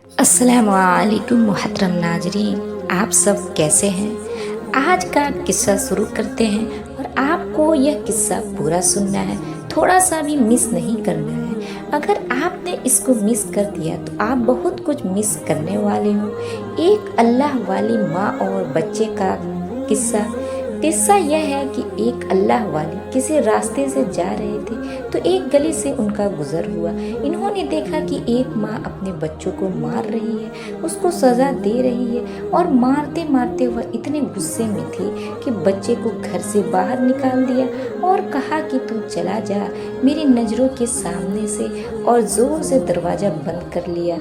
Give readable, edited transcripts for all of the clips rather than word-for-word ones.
अस्सलाम वालेकुम मोहतरम नाजरीन, आप सब कैसे हैं। आज का किस्सा शुरू करते हैं और आपको यह किस्सा पूरा सुनना है, थोड़ा सा भी मिस नहीं करना है। अगर आपने इसको मिस कर दिया तो आप बहुत कुछ मिस करने वाले हो। एक अल्लाह वाली माँ और बच्चे का किस्सा। किस्सा यह है कि एक अल्लाह वाली किसी रास्ते से जा रहे थे तो एक गली से उनका गुजर हुआ। इन्होंने देखा कि एक माँ अपने बच्चों को मार रही है, उसको सज़ा दे रही है और मारते मारते वह इतने गुस्से में थी कि बच्चे को घर से बाहर निकाल दिया और कहा कि तू चला जा मेरी नज़रों के सामने से, और ज़ोर से दरवाज़ा बंद कर लिया।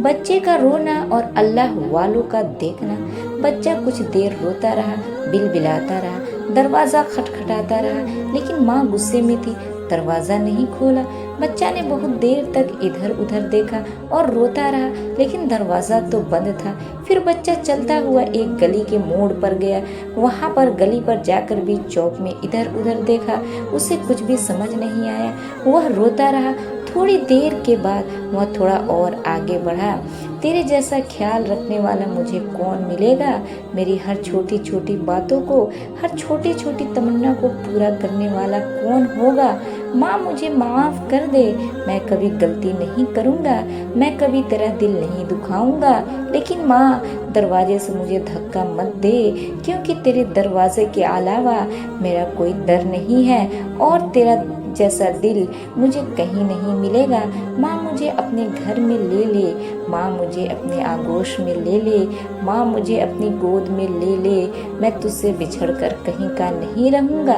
बच्चे का रोना और अल्लाह वालों का देखना। बच्चा कुछ देर रोता रहा, बिलबिलाता रहा, दरवाज़ा खटखटाता रहा, लेकिन माँ गुस्से में थी, दरवाज़ा नहीं खोला। बच्चा ने बहुत देर तक इधर उधर देखा और रोता रहा, लेकिन दरवाज़ा तो बंद था। फिर बच्चा चलता हुआ एक गली के मोड़ पर गया। वहाँ पर गली पर जाकर भी चौक में इधर उधर देखा, उसे कुछ भी समझ नहीं आया। वह रोता रहा। थोड़ी देर के बाद वह थोड़ा और आगे बढ़ा। तेरे जैसा ख्याल रखने वाला मुझे कौन मिलेगा। मेरी हर छोटी छोटी बातों को, हर छोटी छोटी तमन्ना को पूरा करने वाला कौन होगा। माँ मुझे माफ़ कर दे, मैं कभी गलती नहीं करूँगा, मैं कभी तेरा दिल नहीं दुखाऊंगा। लेकिन माँ दरवाजे से मुझे धक्का मत दे, क्योंकि तेरे दरवाजे के अलावा मेरा कोई डर नहीं है और तेरा जैसा दिल मुझे कहीं नहीं मिलेगा। माँ मुझे अपने घर में ले ले, माँ मुझे अपने आगोश में ले ले, माँ मुझे अपनी गोद में ले ले, मैं तुझसे बिछड़ कर कहीं का नहीं रहूँगा।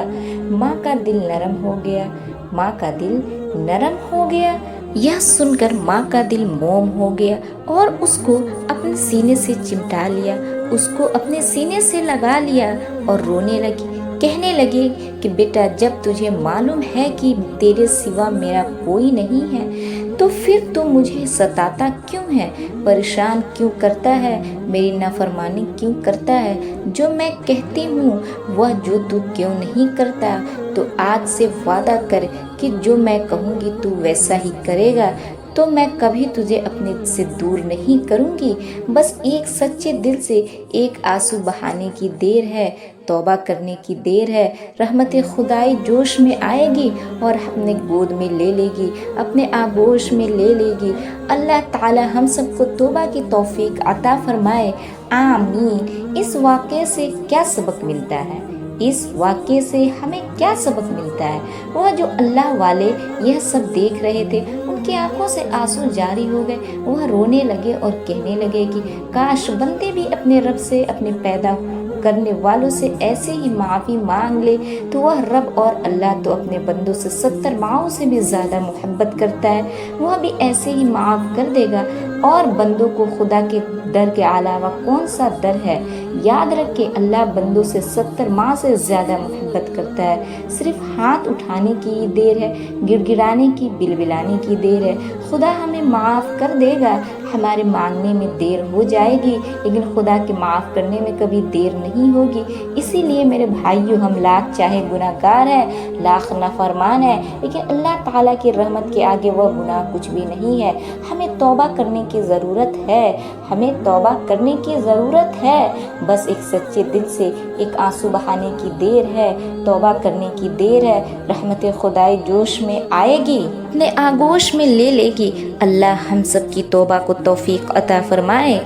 माँ का दिल नरम हो गया, माँ का दिल नरम हो गया। यह सुनकर माँ का दिल मोम हो गया और उसको अपने सीने से चिमटा लिया, उसको अपने सीने से लगा लिया और रोने लगी। कहने लगे कि बेटा, जब तुझे मालूम है कि तेरे सिवा मेरा कोई नहीं है, तो फिर तू मुझे सताता क्यों है, परेशान क्यों करता है, मेरी नाफरमानी क्यों करता है। जो मैं कहती हूँ वह जो तू क्यों नहीं करता। तो आज से वादा कर कि जो मैं कहूँगी तू वैसा ही करेगा, तो मैं कभी तुझे अपने से दूर नहीं करूँगी। बस एक सच्चे दिल से एक आंसू बहाने की देर है, तौबा करने की देर है। रहमत खुदाई जोश में आएगी और अपने गोद में ले लेगी, अपने आगोश में ले लेगी। अल्लाह ताला हम सबको तौबा की तौफीक अता फरमाए, आमीन। इस वाक़े से क्या सबक मिलता है, इस वाक़े से हमें क्या सबक मिलता है। वह जो अल्लाह वाले यह सब देख रहे थे, उनकी आंखों से आंसू जारी हो गए। वह रोने लगे और कहने लगे कि काश बंदे भी अपने रब से, अपने पैदा करने वालों से ऐसे ही माफ़ी मांग ले, तो वह रब और अल्लाह तो अपने बंदों से 70 माओं से भी ज़्यादा मोहब्बत करता है, वह भी ऐसे ही माफ़ कर देगा। और बंदों को खुदा के डर के अलावा कौन सा डर है। याद रखें, अल्लाह बंदों से 70 माह से ज़्यादा मोहब्बत करता है। सिर्फ हाथ उठाने की देर है, गिड़गिड़ाने की, बिलबिलाने की देर है। खुदा हमें माफ़ कर देगा, हमारे मांगने में देर हो जाएगी, लेकिन खुदा के माफ़ करने में कभी देर नहीं होगी। इसीलिए मेरे भाइयों, हम लाख चाहे गुनाहगार हैं, लाख नाफरमान है, लेकिन अल्लाह ताला की रहमत के आगे वह गुनाह कुछ भी नहीं है। हमें तौबा करने की ज़रूरत है, हमें तौबा करने की ज़रूरत है। बस एक सच्चे दिल से एक आंसू बहाने की देर है, तौबा करने की देर है। रहमत खुदाई जोश में आएगी, अपने आगोश में ले लेगी। अल्लाह हम सब की तौबा को तौफीक अता फरमाए।